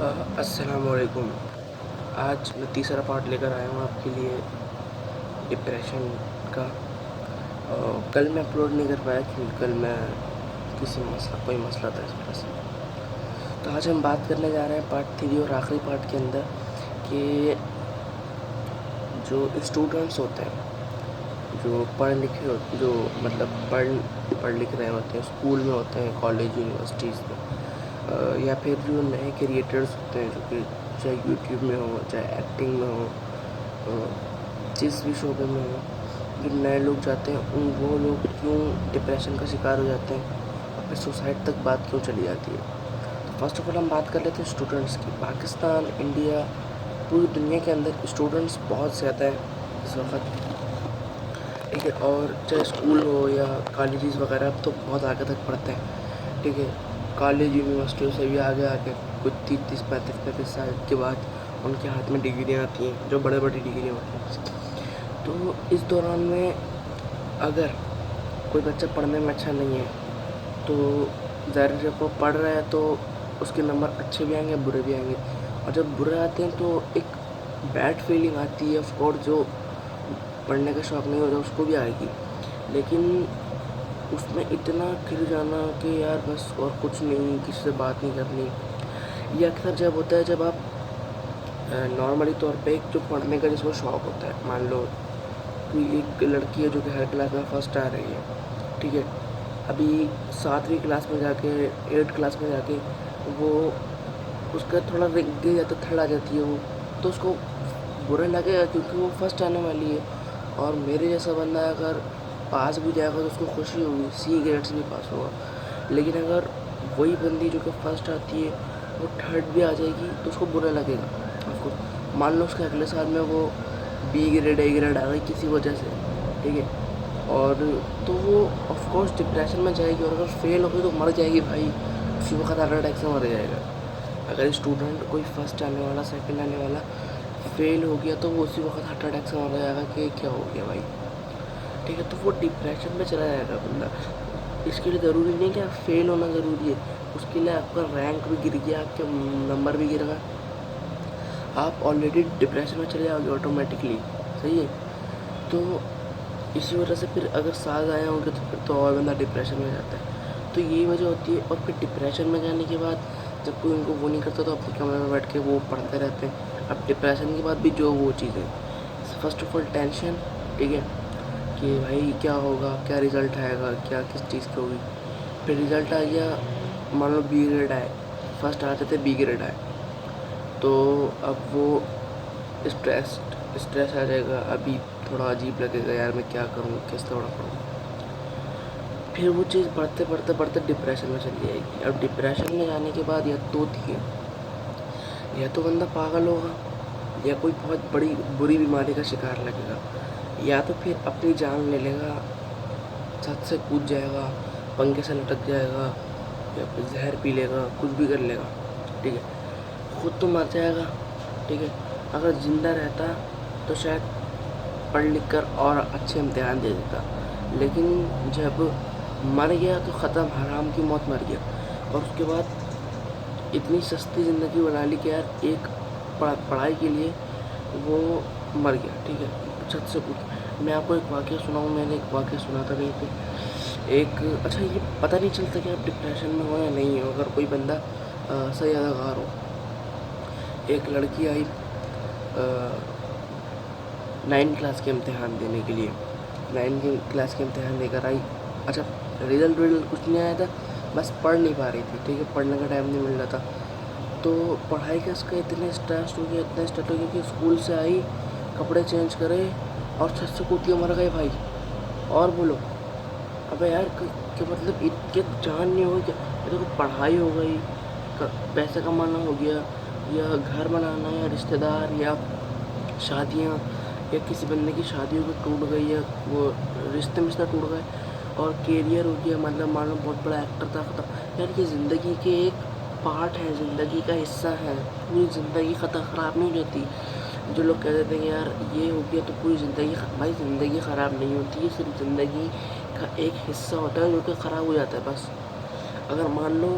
السلام علیکم. آج میں تیسرا پارٹ لے کر آیا ہوں آپ کے لیے ڈپریشن کا. کل میں اپلوڈ نہیں کر پایا کیونکہ کل میں کوئی مسئلہ تھا اس وجہ سے. تو آج ہم بات کرنے جا رہے ہیں پارٹ 3 اور آخری پارٹ کے اندر کہ جو اسٹوڈنٹس ہوتے ہیں جو پڑھ لکھ رہے ہوتے ہیں، اسکول میں ہوتے ہیں، کالج یونیورسٹیز میں، یا پھر جو نئے کریٹرز ہوتے ہیں جو کہ چاہے یوٹیوب میں ہو، چاہے ایکٹنگ میں ہو، جس بھی شعبے میں ہو، جو نئے لوگ جاتے ہیں وہ لوگ کیوں ڈپریشن کا شکار ہو جاتے ہیں اور پھر سوسائڈ تک بات کیوں چلی جاتی ہے. تو فرسٹ آف آل ہم بات کر لیتے ہیں اسٹوڈنٹس کی. پاکستان، انڈیا، پوری دنیا کے اندر اسٹوڈنٹس بہت زیادہ ہیں اس وقت، ٹھیک ہے. اور چاہے اسکول ہو یا کالجز وغیرہ اب تو بہت آگے تک پڑھتے ہیں، ٹھیک ہے. کالج یونیورسٹیوں سے بھی آگے کچھ 30-35 سال کے بعد ان کے ہاتھ میں ڈگریاں آتی ہیں جو بڑی ڈگریاں ہوتی ہیں. تو اس دوران میں اگر کوئی بچہ پڑھنے میں اچھا نہیں ہے تو ظاہر جب وہ پڑھ رہا ہے تو اس کے نمبر اچھے بھی آئیں گے، برے بھی آئیں گے. اور جب برے آتے ہیں تو ایک بیڈ فیلنگ آتی ہے. آف کورس جو پڑھنے کا شوق نہیں ہوتا اس کو بھی آئے گی، لیکن اس میں اتنا گر جانا کہ یار بس اور کچھ نہیں، کسی سے بات نہیں کرنی. یہ اکثر جب ہوتا ہے جب آپ نارملی طور پہ ایک جو پڑھنے کا جس کو شوق ہوتا ہے، مان لو کوئی ایک لڑکی ہے جو کہ ہر کلاس میں فرسٹ آ رہی ہے، ٹھیک ہے. ابھی 7ویں کلاس میں جا کے 8 کلاس میں جا کے وہ اس کا تھوڑا گر جاتا، تھڑ آ جاتی ہے وہ، تو اس کو برا لگے گا کیونکہ وہ فرسٹ آنے والی ہے. اور میرے جیسا بندہ اگر پاس بھی جائے گا تو اس کو خوشی ہوگی، سی گریڈ سے بھی پاس ہوگا. لیکن اگر وہی بندی جو کہ فرسٹ آتی ہے وہ تھرڈ بھی آ جائے گی تو اس کو برا لگے گا. آف کورس مان لو اس کے اگلے سال میں وہ بی گریڈ اے گریڈ آ گئی کسی وجہ سے، ٹھیک ہے. اور تو وہ آف کورس ڈپریشن میں جائے گی، اور اگر فیل ہو گئی تو مر جائے گی بھائی، اسی وقت ہارٹ اٹیک سے مر جائے گا. اگر اسٹوڈنٹ کوئی فرسٹ آنے والا، سیکنڈ آنے والا فیل ہو گیا تو وہ اسی وقت ہارٹ اٹیک سے مر جائے گا کہ کیا ہو گیا بھائی، ٹھیک ہے. تو وہ ڈپریشن میں چلا جائے گا بندہ. اس کے لیے ضروری نہیں کہ آپ فیل ہونا ضروری ہے، اس کے لیے آپ کا رینک بھی گر گیا، آپ کے نمبر بھی گر گئے، آپ آلریڈی ڈپریشن میں چلے جاؤ گے آٹومیٹکلی، صحیح ہے. تو اسی وجہ سے پھر اگر ساتھ آئے ہوں گے تو پھر تو اور بندہ ڈپریشن میں جاتا ہے. تو یہی وجہ ہوتی ہے. اور پھر ڈپریشن میں جانے کے بعد جب کوئی ان کو وہ نہیں کرتا تو اپنے کمرے میں بیٹھ کے وہ پڑھتے رہتے ہیں. اب ڈپریشن کے بعد بھی جو وہ چیزیں، فرسٹ آف آل ٹینشن، ٹھیک ہے، کہ بھائی کیا ہوگا، کیا رزلٹ آئے گا، کیا کس چیز کی ہوگی. پھر رزلٹ آ گیا، مان لو بی گریڈ آئے، فرسٹ آتے تھے بی گریڈ آئے، تو اب وہ اسٹریس آ جائے گا. ابھی تھوڑا عجیب لگے گا، یار میں کیا کروں، کس طرح پڑھوں. پھر وہ چیز بڑھتے ڈپریشن میں چلی جائے گی. اب ڈپریشن میں جانے کے بعد یا تو بندہ پاگل ہوگا، یا کوئی بہت بری بیماری کا شکار لگے گا، یا تو پھر اپنی جان لے لے گا، چھت سے کود جائے گا، پنکھے سے لٹک جائے گا، یا پھر زہر پی لے گا، کچھ بھی کر لے گا، ٹھیک ہے. خود تو مر جائے گا، ٹھیک ہے. اگر زندہ رہتا تو شاید پڑھ لکھ کر اور اچھے امتحان دے دیتا، لیکن جب مر گیا تو ختم، حرام کی موت مر گیا. اور اس کے بعد اتنی سستی زندگی بنا لی کہ یار ایک پڑھائی کے لیے وہ مر گیا، ٹھیک ہے، چھت سے کود. میں آپ کو ایک واقعہ سناؤں. میں نے ایک واقعہ سنا تھا کہیں پہ، اچھا یہ پتہ نہیں چلتا کہ آپ ڈپریشن میں ہو یا نہیں ہو اگر کوئی بندہ صحیح اداکار ہو. ایک لڑکی آئی 9 کلاس کے امتحان دینے کے لیے، 9 کلاس کے امتحان دے کر آئی. اچھا رزلٹ کچھ نہیں آیا تھا، بس پڑھ نہیں پا رہی تھی، ٹھیک ہے، پڑھنے کا ٹائم نہیں مل رہا تھا. تو پڑھائی کا اس کا اتنا اسٹریس ہو گیا کہ اسکول سے آئی، کپڑے چینج کرے اور چھت سے کود کے مر گئے بھائی. اور بولو ابے یار کہ مطلب کہ جان نہیں ہوگی کہ دیکھو پڑھائی ہو گئی، پیسے کمانا ہو گیا، یا گھر بنانا، یا رشتہ دار، یا شادیاں، یا کسی بندے کی شادیوں کو ٹوٹ گئی، یا وہ رشتے ٹوٹ گئے، اور کیریئر ہو گیا، مطلب مان لو بہت بڑا ایکٹر تھا، ختم. یار یہ زندگی کے ایک پارٹ ہے، زندگی کا حصہ ہے. پوری زندگی خراب نہیں ہو جاتی. جو لوگ کہہ دیتے ہیں یار یہ ہو گیا تو پوری زندگی بھائی زندگی خراب نہیں ہوتی ہے، صرف زندگی کا ایک حصہ ہوتا ہے جو کہ خراب ہو جاتا ہے بس. اگر مان لو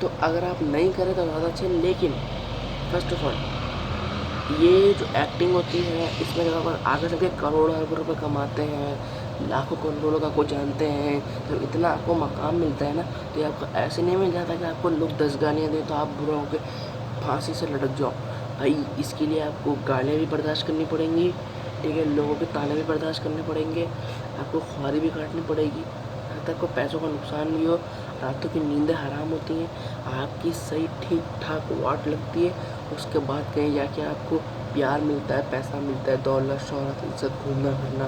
تو اگر آپ نہیں کریں تو زیادہ اچھا ہے. لیکن فرسٹ آف آل یہ جو ایکٹنگ ہوتی ہے اس میں جب آپ آگے چل کے کروڑوں اربوں روپے کماتے ہیں, لاکھوں کروڑوں کا کو جانتے ہیں, جب اتنا آپ کو مقام ملتا ہے نا, تو یہ آپ کو ایسے نہیں مل جاتا کہ آپ کو لوگ 10 گالیاں دیں تو آپ برا ہو کے پھانسی سے لٹک جاؤ. بھائی اس کے لیے آپ کو گالیاں بھی برداشت کرنی پڑیں گی, ٹھیک ہے, لوگوں کے تانے بھی برداشت کرنے پڑیں گے, آپ کو خواری بھی کاٹنی پڑے گی, یہاں تک کو پیسوں کا نقصان بھی ہو, راتوں کی نیندیں حرام ہوتی ہیں, آپ کی صحیح ٹھیک ٹھاک واٹ لگتی ہے, اس کے بعد کہیں جا کے آپ کو پیار ملتا ہے, پیسہ ملتا ہے, دولت, شہرت, عزت, گھومنا پھرنا,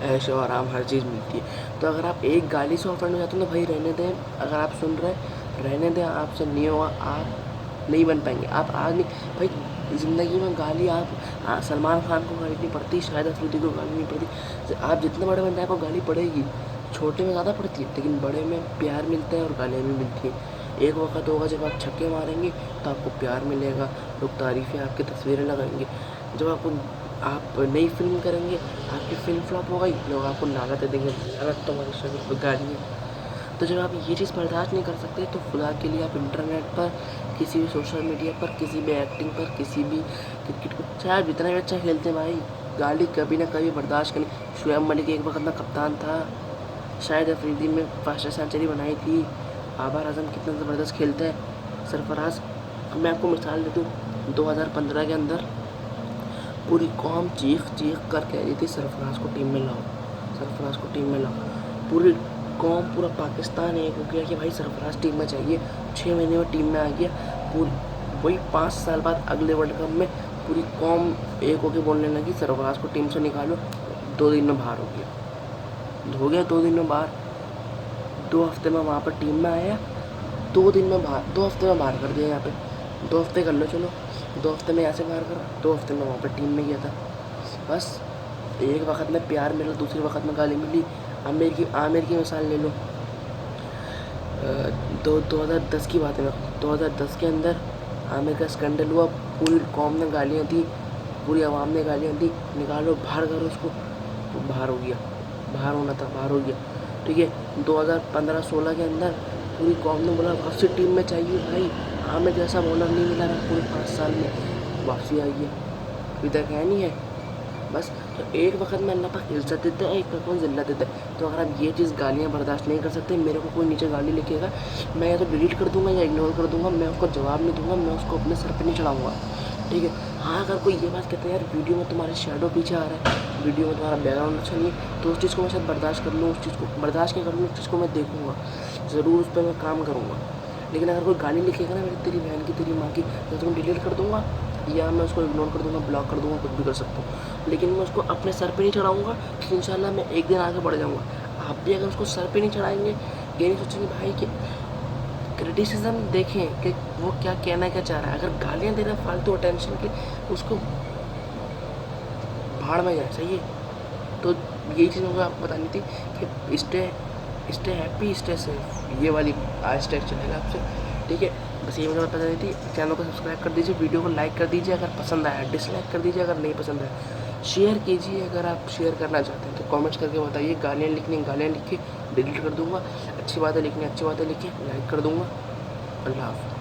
عیش و آرام, ہر چیز ملتی ہے. تو اگر آپ ایک گالی سے آفینڈ ہو جاتے ہیں تو بھائی رہنے دیں, اگر آپ سن رہے ہیں رہنے دیں, آپ سے نہیں ہوگا, آپ نہیں بن پائیں گے. آپ آج نہیں بھائی زندگی میں گالی آپ سلمان خان کو گالی نہیں پڑتی, شاہد افریدی کو گالی نہیں پڑتی, آپ جتنے بڑے بن جائیں آپ کو گالی پڑے گی, چھوٹے میں زیادہ پڑتی ہے لیکن بڑے میں پیار ملتا ہے اور گالیاں بھی ملتی ہیں. ایک وقت ہوگا جب آپ چھکے ماریں گے تو آپ کو پیار ملے گا, لوگ تعریفیں آپ کی تصویریں لگائیں گے. جب آپ نئی فلم کریں گے, آپ کی فلم فلاپ ہو گئی, لوگ آپ کو لعنتیں دیں گے, لعنت تمہاری شکل پہ گالیاں. تو جب آپ یہ چیز برداشت نہیں کر سکتے تو خدا کے لیے آپ انٹرنیٹ پر, کسی بھی سوشل میڈیا پر, کسی بھی ایکٹنگ پر, کسی بھی کرکٹ کو, چاہے آپ جتنا بھی اچھا کھیلتے ہیں بھائی, گالی کبھی نہ کبھی برداشت کریں. شعیب ملک ایک وقت میں کپتان تھا, شاہد افریدی میں فاسٹ سینچری بنائی تھی, بابر اعظم کتنا زبردست کھیلتا ہے, سرفراز. میں آپ کو مثال دے دوں, 2015 کے اندر پوری قوم چیخ چیخ کر کہہ رہی تھی سرفراز کو ٹیم میں لاؤ, سرفراز کو ٹیم میں لاؤ. پوری قوم, پورا پاکستان ایک ہو گیا کہ بھائی سرفراز ٹیم میں چاہیے. 6 مہینے میں ٹیم میں آ گیا. وہی 5 سال بعد اگلے ورلڈ کپ میں پوری قوم ایک ہو کے بولنے لگی سرفراز کو ٹیم سے نکالو. 2 دن میں باہر ہو گیا 2 دن میں باہر. 2 ہفتے میں وہاں پر ٹیم میں آیا, 2 دن میں باہر, 2 ہفتے میں باہر کر دیا. یہاں پہ 2 ہفتے کر لو, چلو 2 ہفتے میں یہاں سے باہر کرا, 2 ہفتے میں وہاں پہ ٹیم میں گیا تھا. بس ایک وقت میں پیار ملا, دوسرے وقت میں گالی ملی. عامر کی مثال لے لو, 2010 کی بات ہے, 2010 کے اندر عامر کا اسکینڈل ہوا, پوری قوم نے گالیاں دی, پوری عوام نے گالیاں دی, نکالو باہر کرو اس کو, تو باہر ہو گیا. باہر ہونا تھا, باہر ہو گیا, ٹھیک ہے. 2015-16 کے اندر پوری قوم نے بولا واپسی ٹیم میں چاہیے بھائی, عامر جیسا بولر نہیں ملا رہا پورے 5 سال میں, واپسی آئی ہے, ابھی تک ہے نہیں ہے. بس تو ایک وقت میں اللہ پاک عزت دیتا ہے, ایک وقت میں ذلت دیتا ہے. تو اگر آپ یہ چیز گالیاں برداشت نہیں کر سکتے, میرے کو کوئی نیچے گالی لکھے گا, میں یا تو ڈیلیٹ کر دوں گا یا اگنور کر دوں گا, میں اس کو جواب نہیں دوں گا, میں اس کو اپنے سر پہ نہیں چڑھاؤں گا, ٹھیک ہے. ہاں اگر کوئی یہ بات کہتا ہے یار ویڈیو میں تمہارے شیڈو پیچھے آ رہا ہے, ویڈیو میں تمہارا بیک گراؤنڈ اچھا نہیں ہے, تو اس چیز کو میں شاید برداشت کر لوں, اس چیز کو برداشت نہیں کر لوں, اس چیز کو میں دیکھوں گا, ضرور اس پہ میں کام کروں گا. لیکن اگر کوئی گالی لکھے گا نا میری تیری بہن کی, تیری ماں کی, تو میں ڈیلیٹ کر دوں گا یا میں اس کو اگنور کر دوں گا, بلاک کر دوں گا, کچھ بھی کر سکتا ہوں. لیکن میں اس کو اپنے سر پہ نہیں چڑھاؤں گا, تو انشاءاللہ میں ایک دن آگے بڑھ جاؤں گا. آپ بھی اگر اس کو سر پہ نہیں چڑھائیں گے, یہ نہیں سوچیں گے بھائی کہ کرٹیسزم دیکھیں کہ وہ کیا کہنا کیا چاہ رہا ہے. اگر گالیاں دے رہا ہے فالتو اٹینشن کی, اس کو بھاڑ میں جائے, صحیح ہے. تو یہی چیز مجھے آپ کو بتانی تھی کہ اسٹے ہیپی, اسٹے سیف, یہ والی آج ٹیک چلے گا آپ سے, ٹھیک ہے. بس یہ مجھے بتانی تھی. چینل کو سبسکرائب کر دیجیے, ویڈیو کو لائک کر دیجیے اگر پسند آیا, ڈس لائک کر دیجیے اگر نہیں پسند آیا, شیئر کیجیے اگر آپ شیئر کرنا چاہتے ہیں تو کامنٹس کر کے بتائیے. گالیاں لکھنی گالیاں لکھیں, ڈیلیٹ کر دوں گا, اچھی باتیں لکھنی اچھی باتیں لکھیں, لائک کر دوں گا. اللہ حافظ.